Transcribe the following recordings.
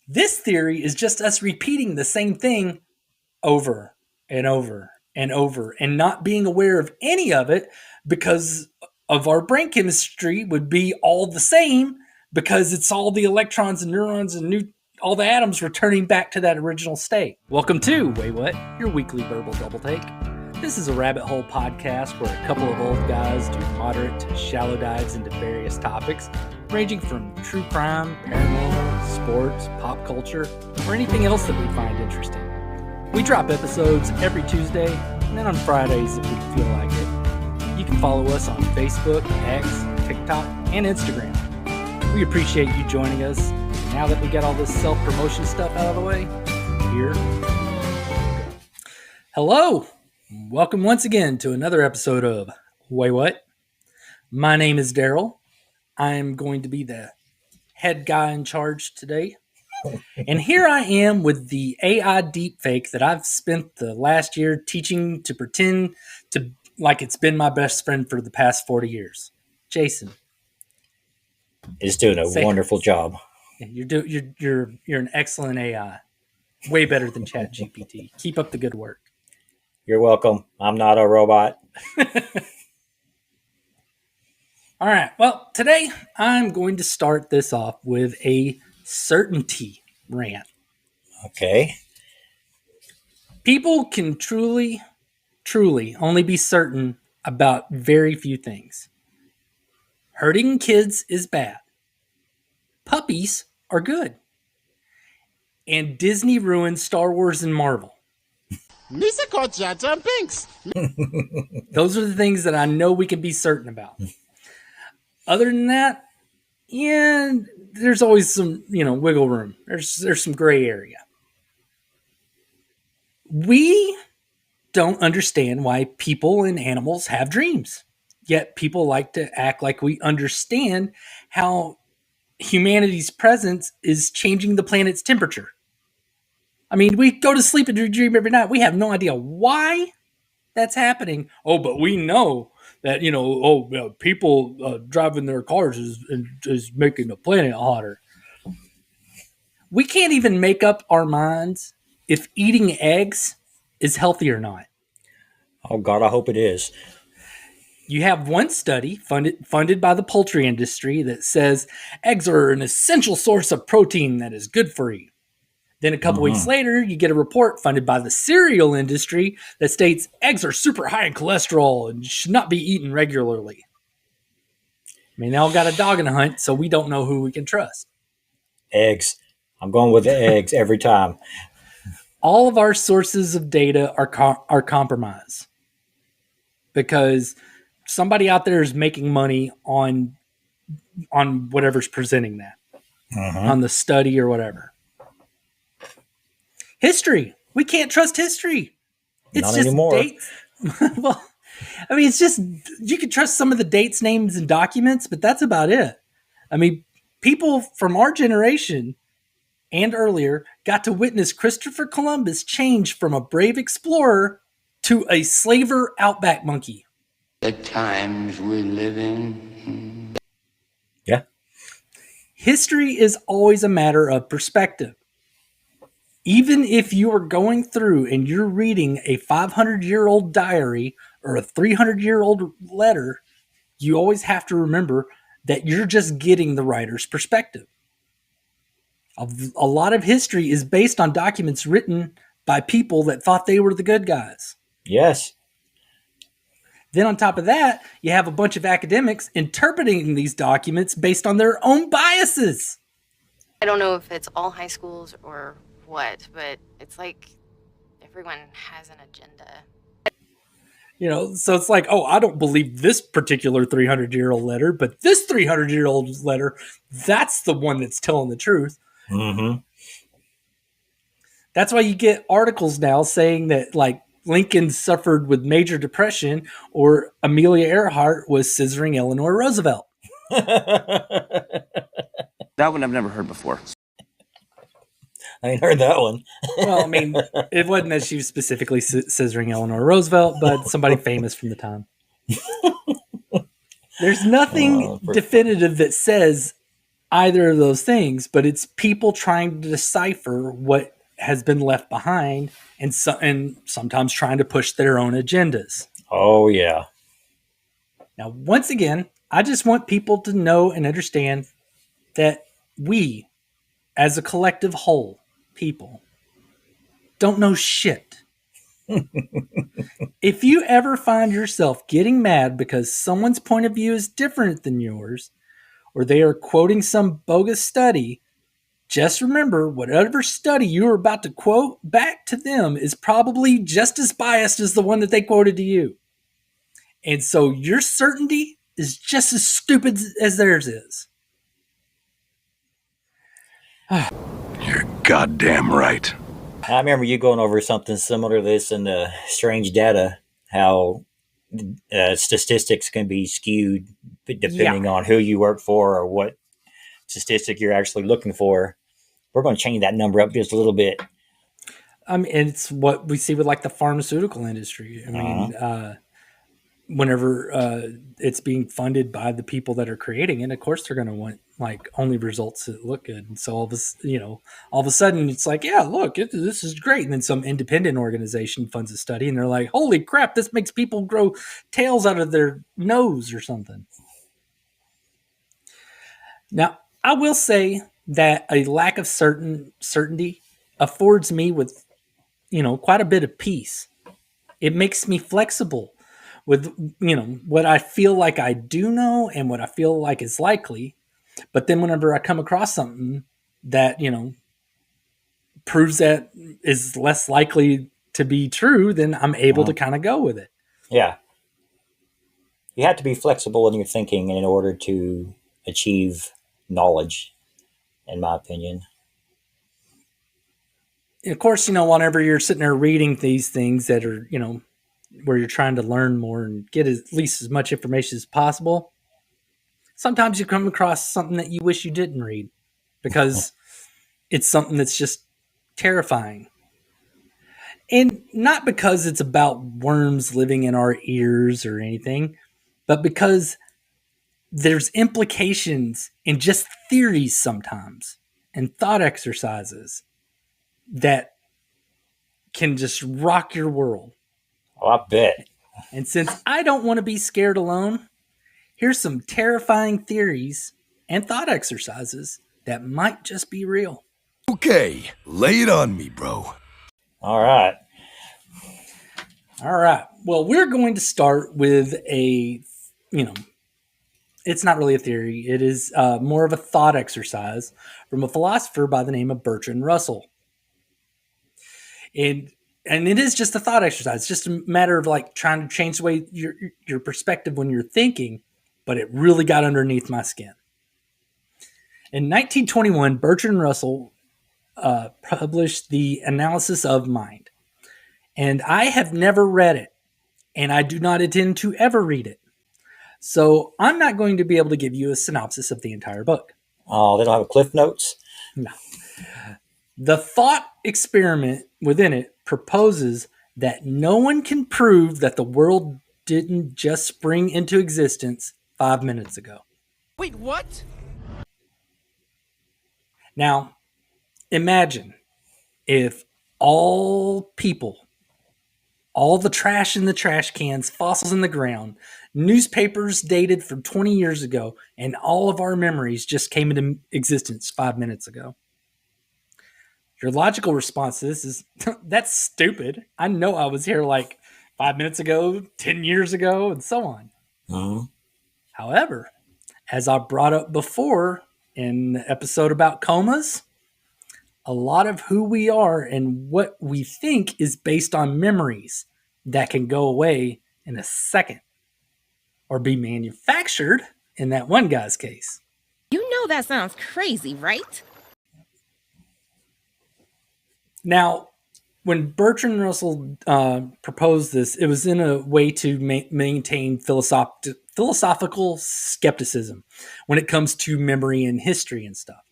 This theory is just us repeating the same thing over and over and over and not being aware of any of it because of our brain chemistry would be all the same because it's all the electrons and neurons and all the atoms returning back to that original state. Welcome to Waywut, your weekly verbal double take. This is a rabbit hole podcast where a couple of old guys do moderate to shallow dives into various topics, ranging from true crime, paranormal, sports, pop culture, or anything else that we find interesting. We drop episodes every Tuesday, and then on Fridays if we feel like it. You can follow us on Facebook, X, TikTok, and Instagram. We appreciate you joining us. Now that we got all this self-promotion stuff out of the way, here. Hello! Welcome once again to another episode of Waywut. My name is Darrell. I'm going to be the head guy in charge today. And here I am with the AI deepfake that I've spent the last year teaching to pretend to like it's been my best friend for the past 40 years. Jason. Is doing a wonderful job. You're an excellent AI. Way better than ChatGPT. Keep up the good work. You're welcome. I'm not a robot. All right. Well, today I'm going to start this off with a certainty rant. Okay. People can truly only be certain about very few things. Hurting kids is bad. Puppies are good. And Disney ruined Star Wars and Marvel. Those are the things that I know we can be certain about. Other than that, yeah, there's always some, wiggle room. There's some gray area. We don't understand why people and animals have dreams. Yet people like to act like we understand how humanity's presence is changing the planet's temperature. I mean, we go to sleep and dream every night. We have no idea why that's happening. Oh, but we know that, people driving their cars is making the planet hotter. We can't even make up our minds if eating eggs is healthy or not. Oh, God, I hope it is. You have one study funded by the poultry industry that says eggs are an essential source of protein that is good for you. Then a couple weeks later, you get a report funded by the cereal industry that states eggs are super high in cholesterol and should not be eaten regularly. I mean, they all got a dog in a hunt, so we don't know who we can trust. Eggs. I'm going with the eggs every time. All of our sources of data are compromised because somebody out there is making money on whatever's presenting that, on the study or whatever. History. We can't trust history. It's Not just anymore. Dates. Well, I mean, it's just, you can trust some of the dates, names, and documents, but that's about it. I mean, people from our generation and earlier got to witness Christopher Columbus change from a brave explorer to a slaver outback monkey. The times we live in. Yeah. History is always a matter of perspective. Even if you are going through and you're reading a 500-year-old diary or a 300-year-old letter, you always have to remember that you're just getting the writer's perspective. A lot of history is based on documents written by people that thought they were the good guys. Yes. Then on top of that, you have a bunch of academics interpreting these documents based on their own biases. I don't know if it's all high schools or what, but it's like everyone has an agenda. So it's like, oh, I don't believe this particular 300-year-old letter, but this 300-year-old letter, that's the one that's telling the truth. Mm-hmm. That's why you get articles now saying that, like, Lincoln suffered with major depression or Amelia Earhart was scissoring Eleanor Roosevelt. That one I've never heard before. I ain't heard that one. Well, I mean, it wasn't that she was specifically scissoring Eleanor Roosevelt, but somebody famous from the time. There's nothing definitive that says either of those things, but it's people trying to decipher what has been left behind, and sometimes trying to push their own agendas. Oh, yeah. Now, once again, I just want people to know and understand that we, as a collective whole, people, don't know shit. If you ever find yourself getting mad because someone's point of view is different than yours, or they are quoting some bogus study, just remember whatever study you are about to quote back to them is probably just as biased as the one that they quoted to you. And so your certainty is just as stupid as theirs is. You're goddamn right. I remember you going over something similar to this in the strange data, how statistics can be skewed depending on who you work for or what statistic you're actually looking for. We're going to change that number up just a little bit. And it's what we see with like the pharmaceutical industry. I mean, whenever it's being funded by the people that are creating it, of course they're going to want like only results that look good. And so all of a sudden it's like, yeah, look, this is great. And then some independent organization funds a study and they're like, holy crap, this makes people grow tails out of their nose or something. Now, I will say that a lack of certainty affords me with, quite a bit of peace. It makes me flexible with, what I feel like I do know and what I feel like is likely. But then whenever I come across something that, proves that is less likely to be true, then I'm able to kind of go with it. Yeah. You have to be flexible in your thinking in order to achieve knowledge, in my opinion. Of course, whenever you're sitting there reading these things that are, where you're trying to learn more and get at least as much information as possible, sometimes you come across something that you wish you didn't read because it's something that's just terrifying. And not because it's about worms living in our ears or anything, but because there's implications in just theories sometimes and thought exercises that can just rock your world. Oh, I bet. And since I don't want to be scared alone, here's some terrifying theories and thought exercises that might just be real. Okay, lay it on me, bro. All right. Well, we're going to start with it's not really a theory. It is more of a thought exercise from a philosopher by the name of Bertrand Russell. And it is just a thought exercise. It's just a matter of like trying to change the way your perspective when you're thinking, but it really got underneath my skin. In 1921, Bertrand Russell published The Analysis of Mind. And I have never read it, and I do not intend to ever read it. So I'm not going to be able to give you a synopsis of the entire book. Oh, they don't have a Cliff Notes? No. The thought experiment within it proposes that no one can prove that the world didn't just spring into existence 5 minutes ago. Wait, what? Now, imagine if all people, all the trash in the trash cans, fossils in the ground, newspapers dated from 20 years ago, and all of our memories just came into existence 5 minutes ago. Your logical response to this is, that's stupid. I know I was here like 5 minutes ago, 10 years ago, and so on. Mm-hmm. However, as I brought up before in the episode about comas, a lot of who we are and what we think is based on memories that can go away in a second or be manufactured in that one guy's case. You know that sounds crazy, right? Now, when Bertrand Russell proposed this, it was in a way to maintain philosophical skepticism when it comes to memory and history and stuff.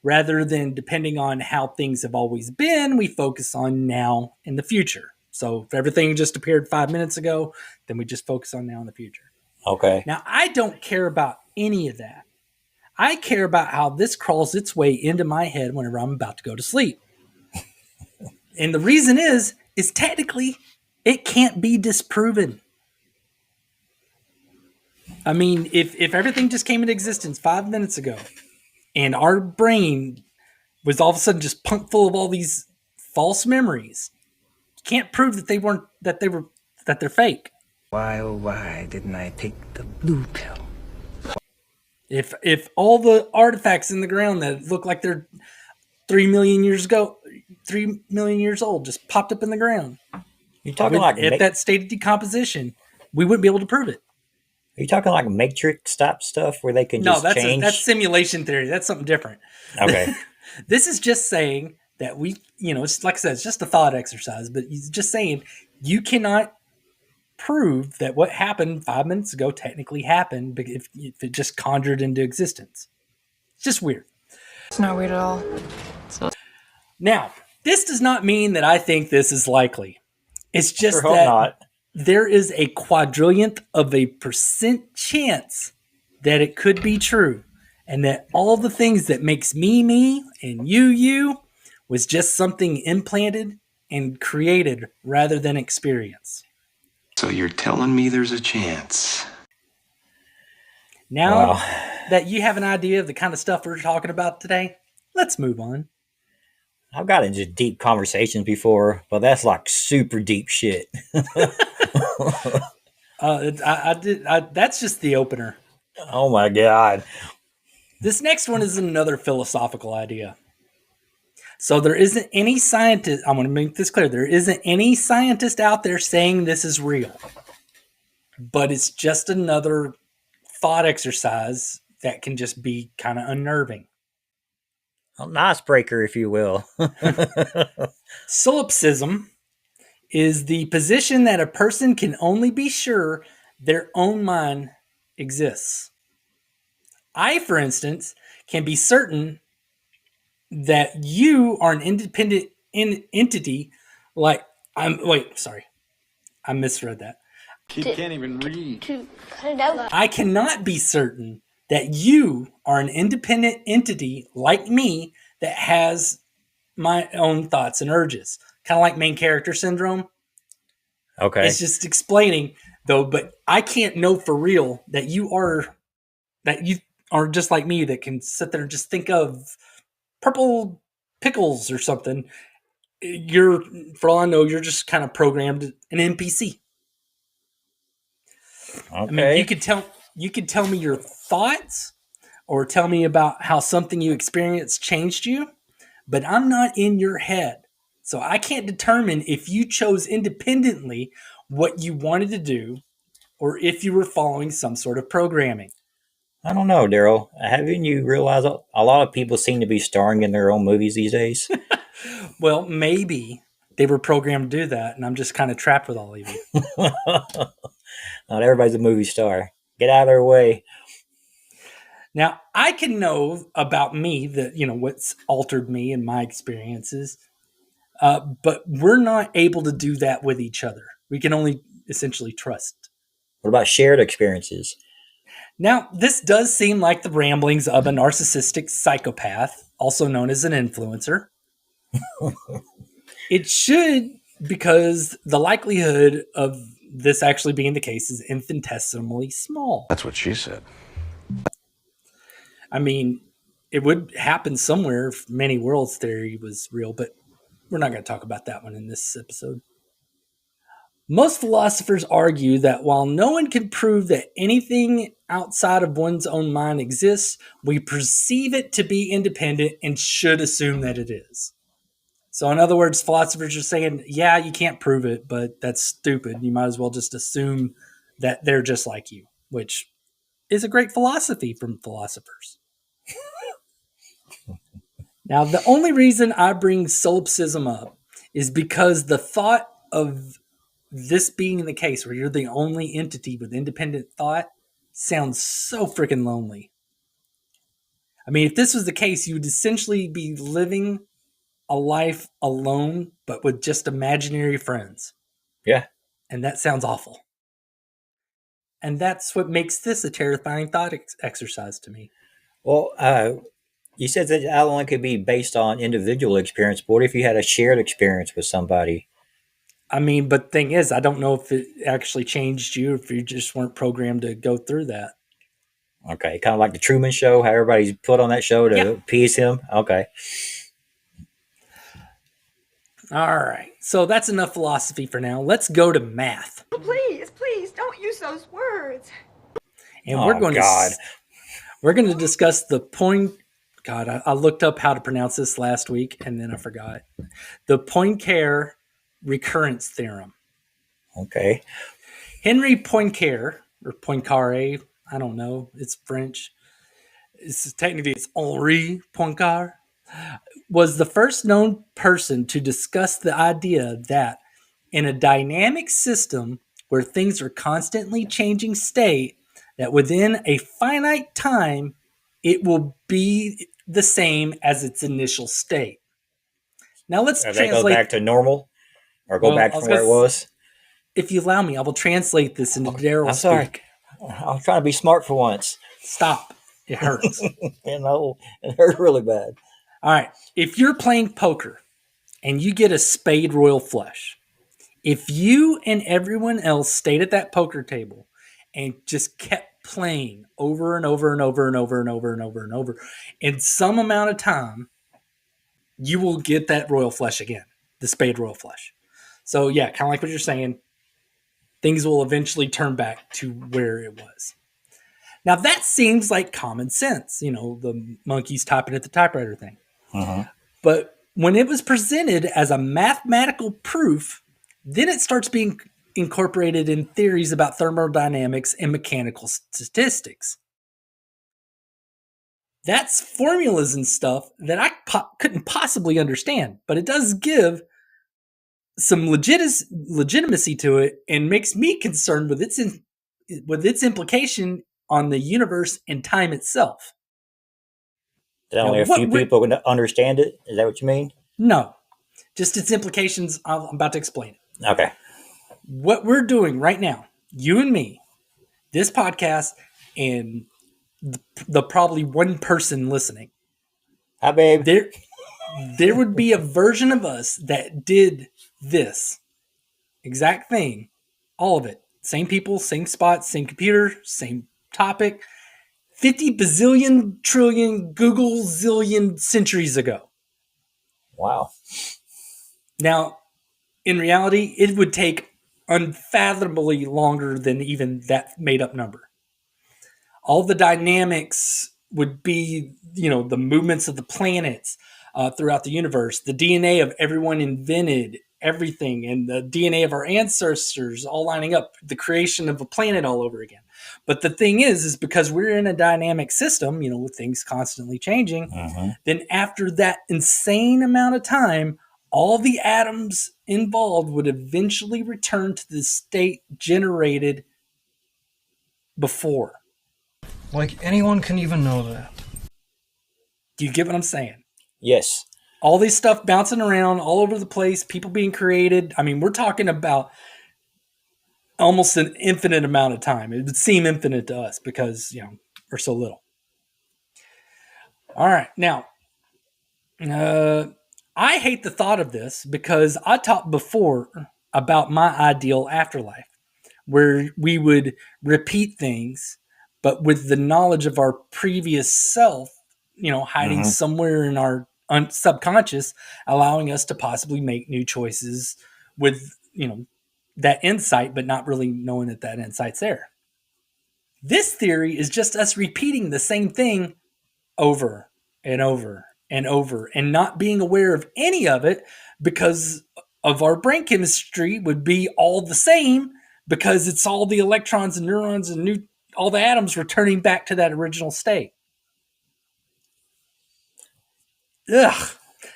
Rather than depending on how things have always been, we focus on now and the future. So if everything just appeared 5 minutes ago, then we just focus on now and the future. Okay. Now, I don't care about any of that. I care about how this crawls its way into my head whenever I'm about to go to sleep. And the reason is technically it can't be disproven. I mean, if everything just came into existence 5 minutes ago and our brain was all of a sudden just pumped full of all these false memories, you can't prove that they're fake. Why, oh why didn't I take the blue pill? If all the artifacts in the ground that look like they're 3 million years old just popped up in the ground, You talking at that state of decomposition, we wouldn't be able to prove it. Are you talking like Matrix type stuff where they can just change? That's simulation theory. That's something different. Okay. This is just saying that it's like I said, it's just a thought exercise, but he's just saying you cannot prove that what happened 5 minutes ago technically happened if it just conjured into existence. It's just weird. It's not weird at all. Now, this does not mean that I think this is likely. It's just Sure hope that not. there is a quadrillionth of a % chance that it could be true, and that all the things that makes me and you was just something implanted and created rather than experience. So you're telling me there's a chance? Now that you have an idea of the kind of stuff we're talking about today, let's move on. I've got into deep conversations before, but that's like super deep shit. That's just the opener. Oh my God. This next one is another philosophical idea. So there isn't any scientist, I'm going to make this clear, there isn't any scientist out there saying this is real. But it's just another thought exercise that can just be kind of unnerving. An icebreaker, if you will. Solipsism is the position that a person can only be sure their own mind exists. I, for instance, can be certain that you are an independent entity. I misread that. He can't even read. I cannot be certain that you are an independent entity like me that has my own thoughts and urges. Kind of like main character syndrome. Okay. It's just explaining, though, but I can't know for real that you are just like me that can sit there and just think of purple pickles or something. For all I know, you're just kind of programmed an NPC. Okay. I mean, you could tell me your thoughts or tell me about how something you experienced changed you, but I'm not in your head. So I can't determine if you chose independently what you wanted to do or if you were following some sort of programming. I don't know, Darrell. Haven't you realized a lot of people seem to be starring in their own movies these days? Well, maybe they were programmed to do that, and I'm just kind of trapped with all of you. Not everybody's a movie star. Get out of their way. Now, I can know about me that, what's altered me and my experiences, but we're not able to do that with each other. We can only essentially trust. What about shared experiences? Now, this does seem like the ramblings of a narcissistic psychopath, also known as an influencer. It should, because the likelihood of this actually being the case is infinitesimally small. That's what she said. I mean, it would happen somewhere if many worlds theory was real, but we're not going to talk about that one in this episode. Most philosophers argue that while no one can prove that anything outside of one's own mind exists, we perceive it to be independent and should assume that it is. So in other words, philosophers are saying, yeah, you can't prove it, but that's stupid. You might as well just assume that they're just like you, which is a great philosophy from philosophers. Now, the only reason I bring solipsism up is because the thought of this being the case where you're the only entity with independent thought sounds so freaking lonely. I mean, if this was the case, you would essentially be living a life alone, but with just imaginary friends. Yeah. And that sounds awful. And that's what makes this a terrifying thought exercise to me. Well, you said that that only could be based on individual experience. But what if you had a shared experience with somebody? I mean, but thing is, I don't know if it actually changed you, if you just weren't programmed to go through that. Okay, kind of like the Truman Show, how everybody's put on that show to Yeah. appease him. Okay. All right. So that's enough philosophy for now. Let's go to math. Please, please, don't use those words. And Oh, God. we're going to discuss the point. God, I looked up how to pronounce this last week and then I forgot. The Poincaré recurrence theorem. Okay. Henry Poincaré, or Poincaré, I don't know. It's French. It's Henri Poincaré, was the first known person to discuss the idea that in a dynamic system where things are constantly changing state, that within a finite time, it will be the same as its initial state. Now let's That translate. go back to normal or go Well, back I was from where it gonna was? If you allow me, I will translate this into Darrell I'm sorry. speak. I'm trying to be smart for once. Stop. It hurts. You know, it hurt really bad. All right. If you're playing poker and you get a spade royal flush, if you and everyone else stayed at that poker table and just kept playing over and over and over and over and over and over and over, in some amount of time, you will get that royal flush again, the spade royal flush. So yeah, kind of like what you're saying, things will eventually turn back to where it was. Now that seems like common sense, the monkeys typing at the typewriter thing. But when it was presented as a mathematical proof, then it starts being incorporated in theories about thermodynamics and mechanical statistics. That's formulas and stuff that I couldn't possibly understand, but it does give some legitimacy to it and makes me concerned with its implication on the universe and time itself. That only a few people can understand it? Is that what you mean? No. Just its implications. I'm about to explain it. Okay. What we're doing right now, you and me, this podcast, and the probably one person listening. Hi, babe. There would be a version of us that did this exact thing. All of it. Same people, same spot, same computer, same topic. 50 bazillion trillion Google zillion centuries ago. Wow. Now, in reality, it would take unfathomably longer than even that made up number. All the dynamics would be, the movements of the planets throughout the universe, the DNA of everyone invented, everything, and the DNA of our ancestors all lining up, the creation of a planet all over again. But the thing is because we're in a dynamic system, with things constantly changing, then after that insane amount of time, all the atoms involved would eventually return to the state generated before. Like anyone can even know that. Do you get what I'm saying? Yes. All this stuff bouncing around all over the place, people being created. I mean, we're talking about almost an infinite amount of time. It would seem infinite to us because, we're so little. All right. Now, I hate the thought of this because I talked before about my ideal afterlife where we would repeat things, but with the knowledge of our previous self, hiding somewhere in our subconscious, allowing us to possibly make new choices with, that insight, but not really knowing that insight's there. This theory is just us repeating the same thing over and over and over and not being aware of any of it because of our brain chemistry would be all the same because it's all the electrons and neurons and all the atoms returning back to that original state. Ugh.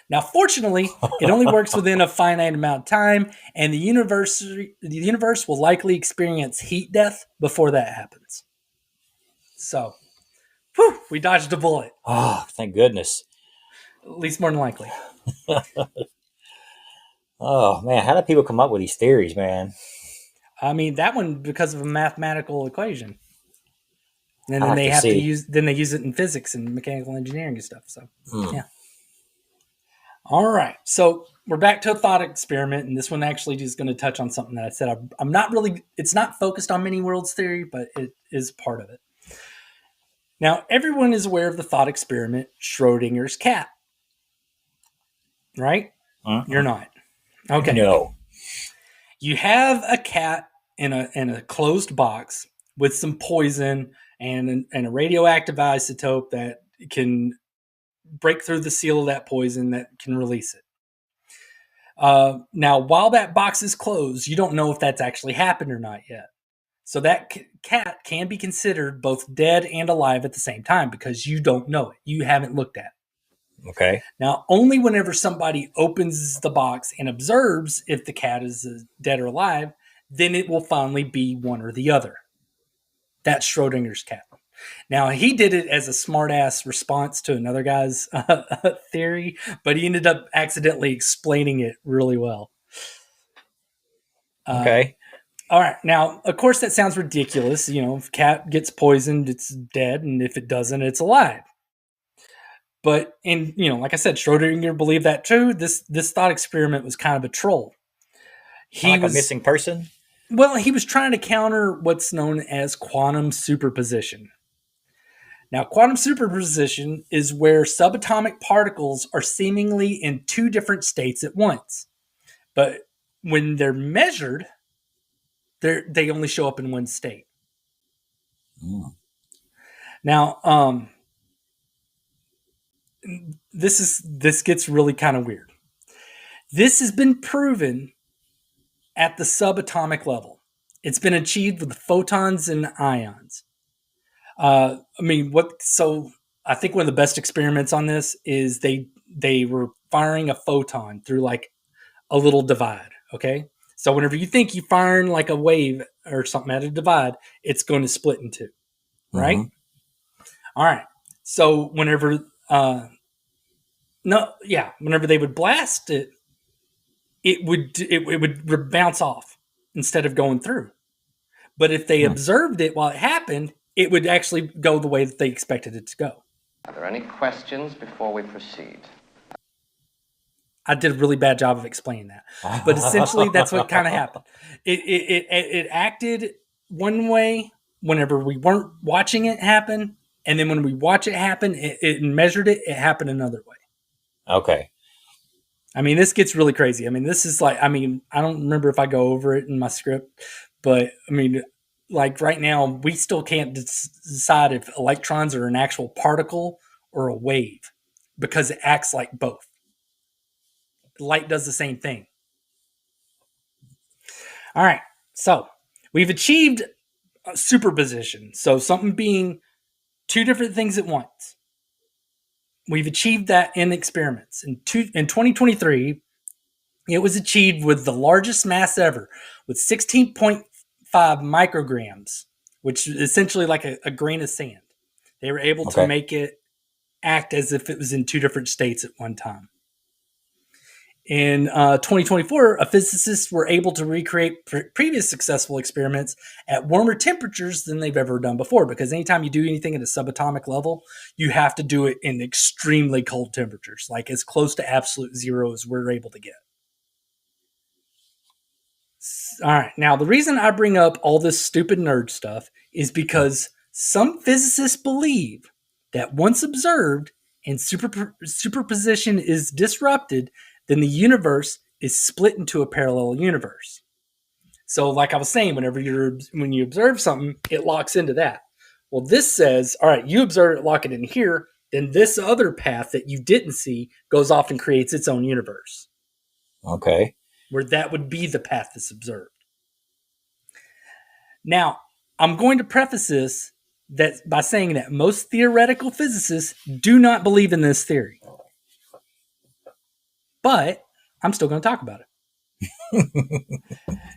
Now, fortunately, it only works within a finite amount of time, and the universe will likely experience heat death before that happens. So, we dodged a bullet. Oh, thank goodness. At least more than likely. Oh, man. How do people come up with these theories, man? I mean, that one because of a mathematical equation. And then they have to use it in physics and mechanical engineering and stuff. So yeah. All right. So we're back to a thought experiment, and this one actually is going to touch on something that I said. I'm not really, it's not focused on many worlds theory, but it is part of it. Now, everyone is aware of the thought experiment, Schrödinger's cat. Right? You're not. Okay. No. You have a cat in a closed box with some poison and a radioactive isotope that can break through the seal of that poison that can release it. Now, while that box is closed, you don't know if that's actually happened or not yet. So that cat can be considered both dead and alive at the same time because you don't know it. You haven't looked at it. Okay. Now, only whenever somebody opens the box and observes if the cat is dead or alive, then it will finally be one or the other. That's Schrödinger's cat. Now, he did it as a smart-ass response to another guy's theory, but he ended up accidentally explaining it really well. Okay. All right. Now, of course, that sounds ridiculous. You know, if a cat gets poisoned, it's dead, and if it doesn't, it's alive. But, and you know, like I said, Schrödinger believed that too. This thought experiment was kind of a troll. He was a missing person? Well, he was trying to counter what's known as quantum superposition. Now, quantum superposition is where subatomic particles are seemingly in two different states at once. But when they're measured, they only show up in one state. Now, this gets really kind of weird. This has been proven at the subatomic level. It's been achieved with photons and ions. So I think one of the best experiments on this is they were firing a photon through like a little divide. Okay. So whenever you think you're firing like a wave or something at a divide, it's going to split in two. Right. All right. So whenever they would blast it, it would bounce off instead of going through. But if they observed it while it happened, it would actually go the way that they expected it to go. Are there any questions before we proceed? I did a really bad job of explaining that. But essentially, that's what kind of happened. It acted one way whenever we weren't watching it happen. And then when we watch it happen, it measured it, it happened another way. Okay. I mean, this gets really crazy. I mean, this is like, I don't remember if I go over it in my script, but I mean, like right now, we still can't decide if electrons are an actual particle or a wave because it acts like both. Light does the same thing. All right. So we've achieved superposition. So something being two different things at once. We've achieved that in experiments. In 2023, it was achieved with the largest mass ever, with 16.5 micrograms, which is essentially like a grain of sand. They were able to make it act as if it was in two different states at one time. In 2024, physicists were able to recreate previous successful experiments at warmer temperatures than they've ever done before, because anytime you do anything at a subatomic level, you have to do it in extremely cold temperatures, like as close to absolute zero as we're able to get. All right. Now, the reason I bring up all this stupid nerd stuff is because some physicists believe that once observed and superposition is disrupted, then the universe is split into a parallel universe. So like I was saying, when you observe something, it locks into that. Well, this says, all right, you observe it, lock it in here, then this other path that you didn't see goes off and creates its own universe. Okay. Where that would be the path that's observed. Now, I'm going to preface this by saying that most theoretical physicists do not believe in this theory. But I'm still going to talk about it.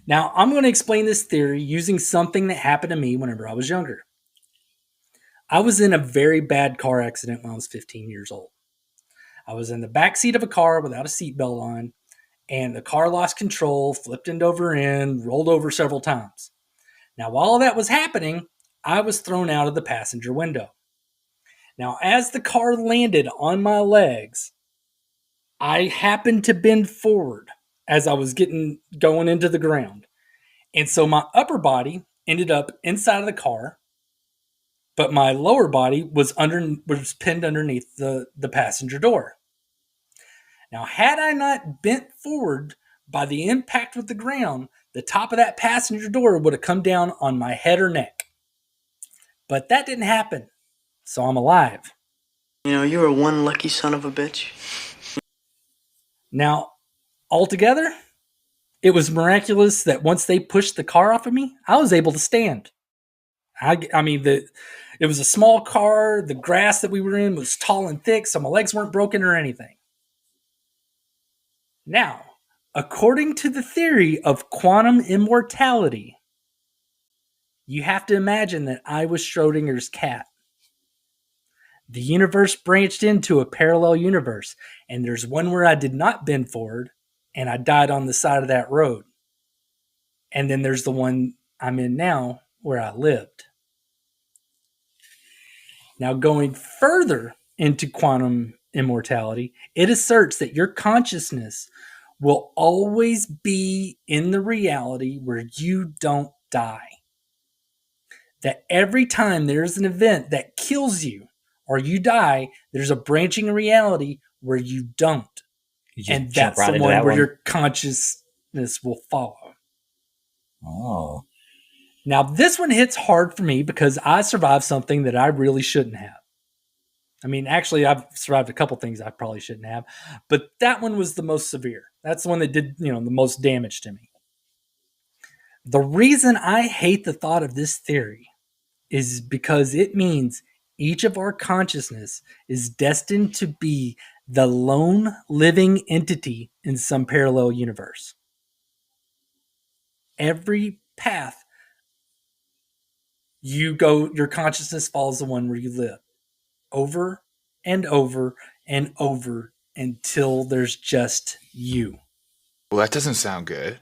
Now, I'm going to explain this theory using something that happened to me whenever I was younger. I was in a very bad car accident when I was 15 years old. I was in the back seat of a car without a seatbelt on, and the car lost control, flipped end over end, rolled over several times. Now, while all that was happening, I was thrown out of the passenger window. Now, as the car landed on my legs, I happened to bend forward as I was going into the ground. And so my upper body ended up inside of the car, but my lower body was pinned underneath the passenger door. Now, had I not bent forward by the impact with the ground, the top of that passenger door would have come down on my head or neck. But that didn't happen, so I'm alive. You know, you were one lucky son of a bitch. Now, altogether, it was miraculous that once they pushed the car off of me, I was able to stand. I mean, it was a small car. The grass that we were in was tall and thick, so my legs weren't broken or anything. Now, according to the theory of quantum immortality, you have to imagine that I was Schrödinger's cat. The universe branched into a parallel universe, and there's one where I did not bend forward, and I died on the side of that road. And then there's the one I'm in now, where I lived. Now, going further into quantum immortality, it asserts that your consciousness will always be in the reality where you don't die. That every time there's an event that kills you or you die, there's a branching reality where you don't. And that's the one where your consciousness will follow. Oh. Now, this one hits hard for me because I survived something that I really shouldn't have. I mean, actually, I've survived a couple things I probably shouldn't have, but that one was the most severe. That's the one that did, the most damage to me. The reason I hate the thought of this theory is because it means each of our consciousness is destined to be the lone living entity in some parallel universe. Every path you go, your consciousness follows the one where you live over and over and over until there's just you. Well, that doesn't sound good.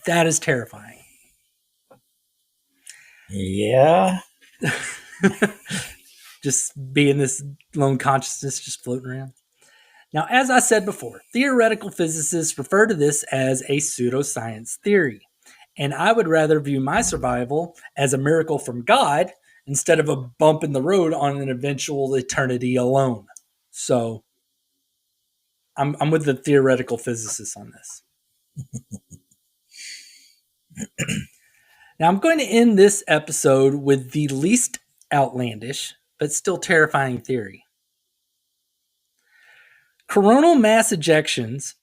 That is terrifying. Yeah. Just being this lone consciousness just floating around. Now, as I said before, theoretical physicists refer to this as a pseudoscience theory. And I would rather view my survival as a miracle from God instead of a bump in the road on an eventual eternity alone. So I'm with the theoretical physicists on this. Now, I'm going to end this episode with the least outlandish, but still terrifying theory. Coronal mass ejections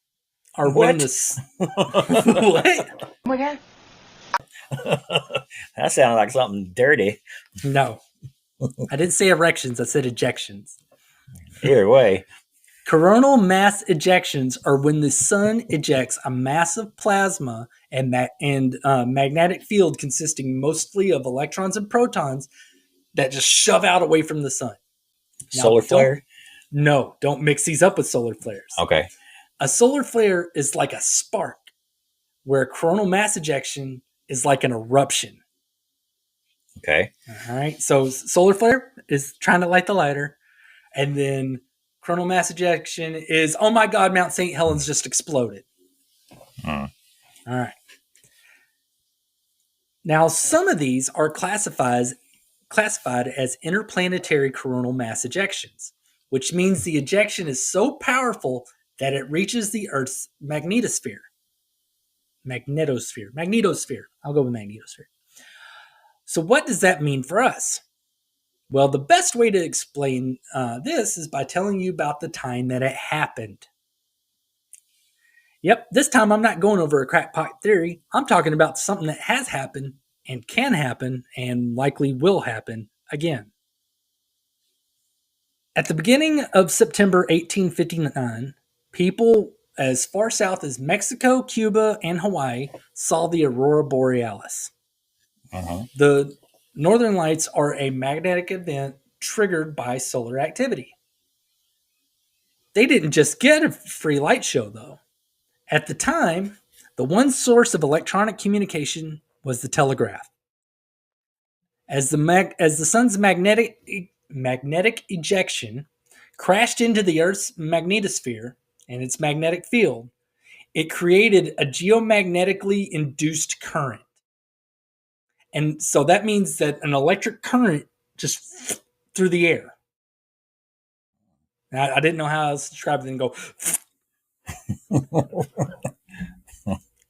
are when the... What? Oh my God. That sounded like something dirty. No. I didn't say erections, I said ejections. Either way. Coronal mass ejections are when the sun ejects a massive plasma and magnetic field consisting mostly of electrons and protons that just shove out away from the sun. Now, solar flare? No, don't mix these up with solar flares. Okay. A solar flare is like a spark, where a coronal mass ejection is like an eruption. Okay. All right. So solar flare is trying to light the lighter, and then coronal mass ejection is, oh my God, Mount St. Helens just exploded. All right. Now, some of these are classified as interplanetary coronal mass ejections, which means the ejection is so powerful that it reaches the Earth's magnetosphere. Magnetosphere. I'll go with magnetosphere. So what does that mean for us? Well, the best way to explain this is by telling you about the time that it happened. Yep, this time I'm not going over a crackpot theory. I'm talking about something that has happened and can happen and likely will happen again. At the beginning of September 1859, people as far south as Mexico, Cuba, and Hawaii saw the aurora borealis. The northern lights are a magnetic event triggered by solar activity. They didn't just get a free light show, though. At the time, the one source of electronic communication was the telegraph. As the sun's magnetic ejection crashed into the Earth's magnetosphere and its magnetic field, it created a geomagnetically induced current. And so that means that an electric current just through the air. Now, I didn't know how else to describe it and go.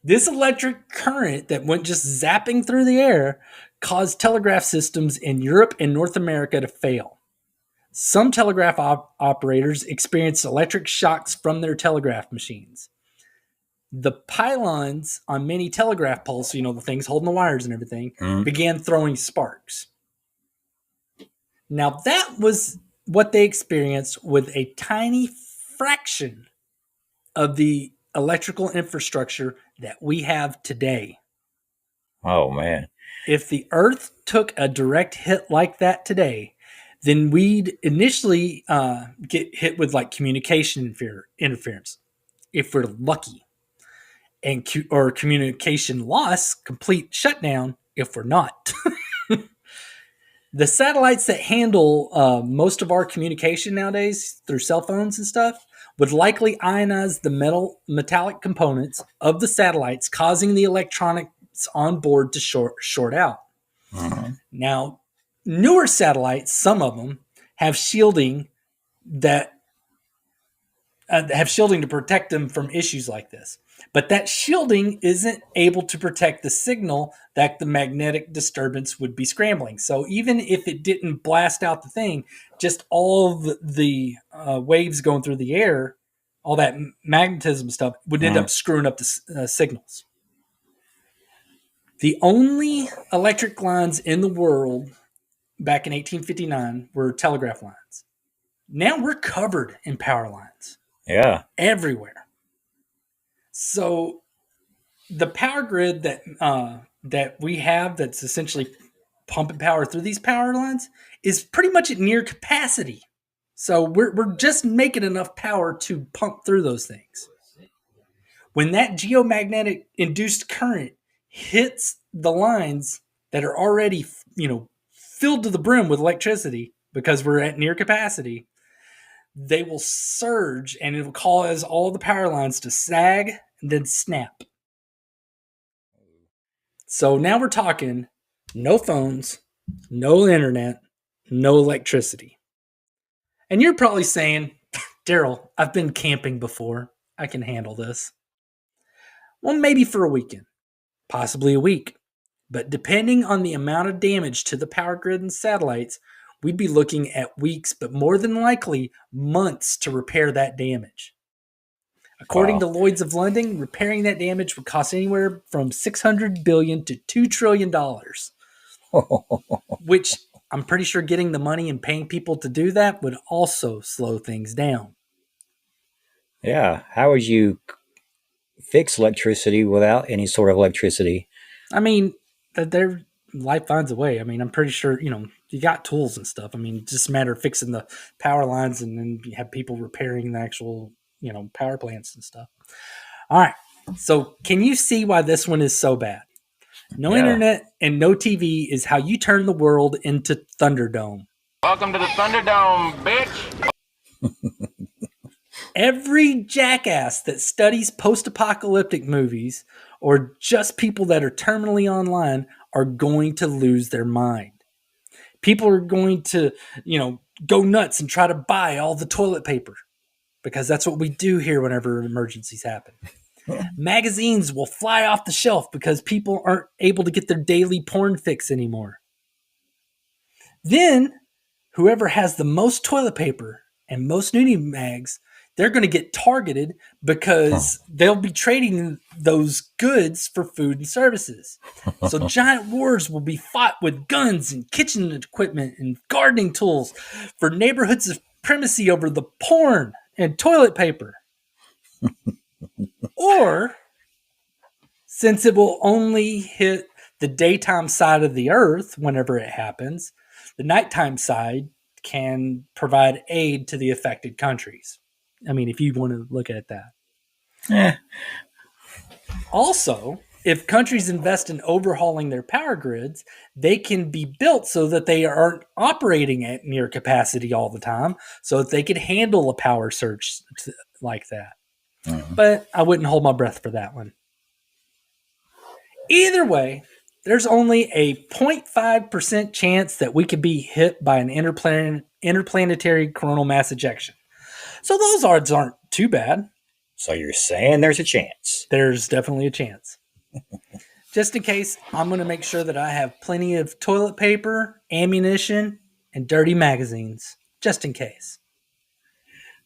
This electric current that went just zapping through the air caused telegraph systems in Europe and North America to fail. Some telegraph operators experienced electric shocks from their telegraph machines. The pylons on many telegraph poles, the things holding the wires and everything, began throwing sparks. Now, that was what they experienced with a tiny fraction of the electrical infrastructure that we have today. Oh, man. If the Earth took a direct hit like that today, then we'd initially get hit with like communication interference, if we're lucky, or communication loss, complete shutdown, if we're not. The satellites that handle most of our communication nowadays through cell phones and stuff would likely ionize the metallic components of the satellites, causing the electronics on board to short out. Now, newer satellites, some of them, have shielding to protect them from issues like this. But that shielding isn't able to protect the signal that the magnetic disturbance would be scrambling. So even if it didn't blast out the thing, just all the waves going through the air, all that magnetism stuff would end up screwing up the signals. The only electric lines in the world back in 1859 were telegraph lines. Now we're covered in power lines. Yeah. Everywhere. So the power grid that we have that's essentially pumping power through these power lines is pretty much at near capacity. So we're just making enough power to pump through those things. When that geomagnetic induced current hits the lines that are already, filled to the brim with electricity because we're at near capacity, they will surge and it will cause all the power lines to sag and then snap. So now we're talking no phones, no internet, no electricity. And you're probably saying, Darrell, I've been camping before. I can handle this. Well, maybe for a weekend, possibly a week. But depending on the amount of damage to the power grid and satellites, we'd be looking at weeks, but more than likely months to repair that damage. According to Lloyd's of London, repairing that damage would cost anywhere from $600 billion to $2 trillion, which I'm pretty sure getting the money and paying people to do that would also slow things down. Yeah. How would you fix electricity without any sort of electricity? I mean, life finds a way. I mean, I'm pretty sure, you got tools and stuff. I mean, it's just a matter of fixing the power lines and then you have people repairing the actual, power plants and stuff. All right. So can you see why this one is so bad? No internet and no TV is how you turn the world into Thunderdome. Welcome to the Thunderdome, bitch. Every jackass that studies post-apocalyptic movies or just people that are terminally online are going to lose their mind. People are going to, go nuts and try to buy all the toilet paper because that's what we do here whenever emergencies happen. Magazines will fly off the shelf because people aren't able to get their daily porn fix anymore. Then, whoever has the most toilet paper and most nudie mags, they're going to get targeted because they'll be trading those goods for food and services. So giant wars will be fought with guns and kitchen equipment and gardening tools for neighborhood supremacy over the porn and toilet paper. Or, since it will only hit the daytime side of the earth whenever it happens, the nighttime side can provide aid to the affected countries. I mean, if you want to look at that. Also, if countries invest in overhauling their power grids, they can be built so that they aren't operating at near capacity all the time, so that they could handle a power surge like that. But I wouldn't hold my breath for that one. Either way, there's only a 0.5% chance that we could be hit by an interplanetary coronal mass ejection. So those odds aren't too bad. So you're saying there's a chance? There's definitely a chance. Just in case, I'm going to make sure that I have plenty of toilet paper, ammunition, and dirty magazines. Just in case.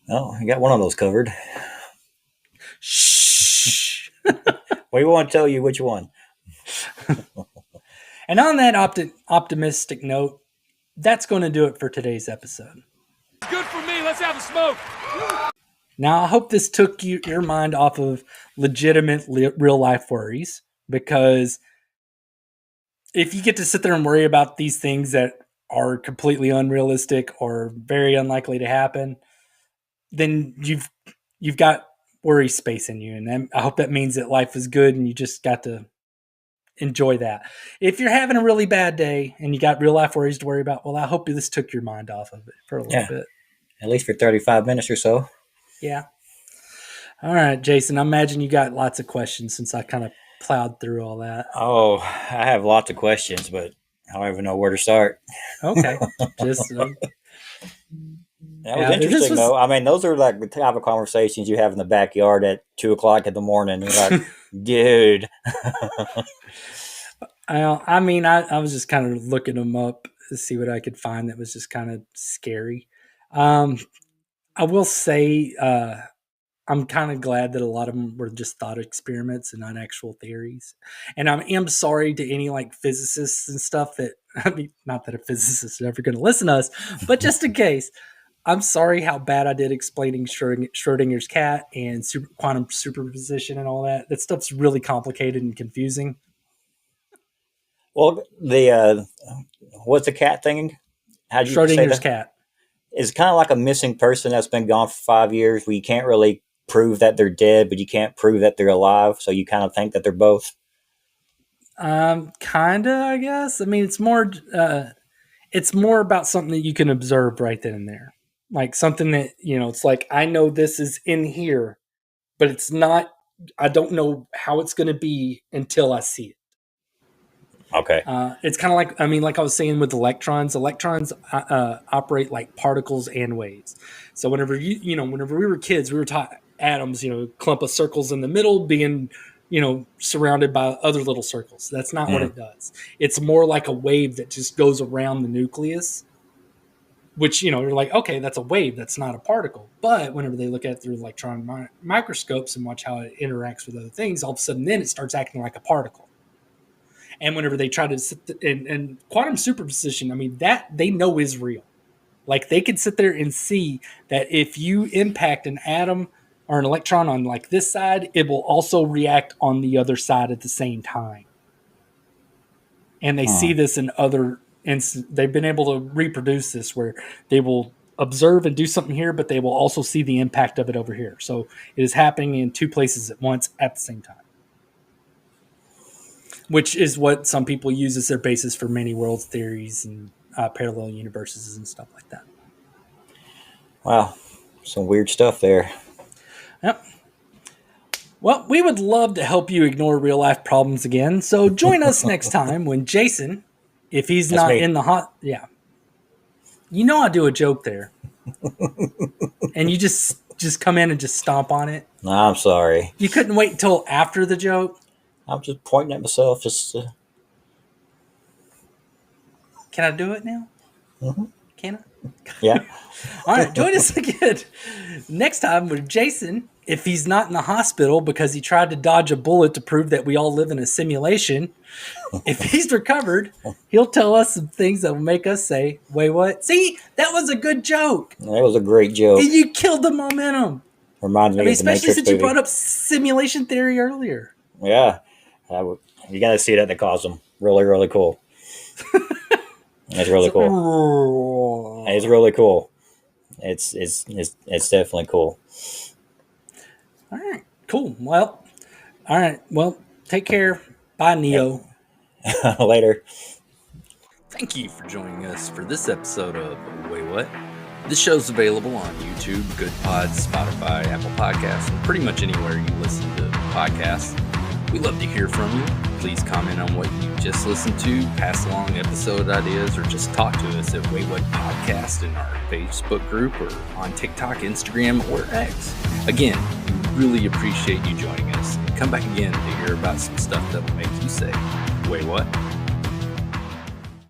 Oh, you got one of those covered. Shh. We won't tell you which one. And on that optimistic note, that's going to do it for today's episode. Good for me. Let's have a smoke. Now, I hope this took your mind off of legitimate real life worries, because if you get to sit there and worry about these things that are completely unrealistic or very unlikely to happen, then you've got worry space in you. And I hope that means that life is good and you just got to enjoy that. If you're having a really bad day and you got real life worries to worry about, well, I hope this took your mind off of it for a little bit. At least for 35 minutes or so. Yeah. All right, Jason, I imagine you got lots of questions since I kind of plowed through all that. Oh, I have lots of questions, but I don't even know where to start. Okay. Just that was interesting, though. I mean, those are like the type of conversations you have in the backyard at 2:00 in the morning. You're like, dude. I mean, I was just kind of looking them up to see what I could find that was just kind of scary. I will say I'm kind of glad that a lot of them were just thought experiments and not actual theories. And I am sorry to any like physicists and stuff that, I mean, not that a physicist is ever going to listen to us, but just in case, I'm sorry how bad I did explaining Schrödinger's cat and quantum superposition and all that. That stuff's really complicated and confusing. Well, what's the cat thing? How'd you say Schrödinger's that? cat. It's kind of like a missing person that's been gone for 5 years, where you can't really prove that they're dead, but you can't prove that they're alive. So you kind of think that they're both. Kinda, I guess. I mean, it's more about something that you can observe right then and there. Like something that, it's like, I know this is in here, but it's not, I don't know how it's going to be until I see it. Okay. It's kind of like, I mean, like I was saying with electrons operate like particles and waves. So whenever whenever we were kids, we were taught atoms, clump of circles in the middle being, surrounded by other little circles. That's not what it does. It's more like a wave that just goes around the nucleus, which, you're like, okay, that's a wave. That's not a particle. But whenever they look at it through electron microscopes and watch how it interacts with other things, all of a sudden then it starts acting like a particle. And whenever they try to sit and quantum superposition, I mean, that they know is real. Like they could sit there and see that if you impact an atom or an electron on like this side, it will also react on the other side at the same time. And they see this in other instances. They've been able to reproduce this where they will observe and do something here, but they will also see the impact of it over here. So it is happening in two places at once at the same time. Which is what some people use as their basis for many worlds theories and parallel universes and stuff like that. Wow. Some weird stuff there. Yep. Well, we would love to help you ignore real life problems again. So join us next time when Jason, if he's That's not me. in the hot, yeah. I do a joke there. And you just come in and just stomp on it. No, I'm sorry. You couldn't wait until after the joke. I'm just pointing at myself. Can I do it now? Mm-hmm. Can I? Yeah. All right, join us again next time with Jason, if he's not in the hospital because he tried to dodge a bullet to prove that we all live in a simulation. If he's recovered, he'll tell us some things that will make us say, wait, what? See, that was a good joke. That was a great joke. And you killed the momentum. Reminds me of the especially Matrix since movie. you brought up simulation theory earlier. Yeah. You got to see that in the cosm. Really, really cool. It's really cool. It's really cool. It's definitely cool. All right, cool. Well, all right. Well, Take care. Bye, Neo. Later. Thank you for joining us for this episode of Waywut. This show's available on YouTube, Good Pods, Spotify, Apple Podcasts, and pretty much anywhere you listen to podcasts. We love to hear from you. Please comment on what you just listened to, pass along episode ideas, or just talk to us at Waywut Podcast in our Facebook group or on TikTok, Instagram, or X. Again, we really appreciate you joining us. Come back again to hear about some stuff that will make you say, "Wait, what?"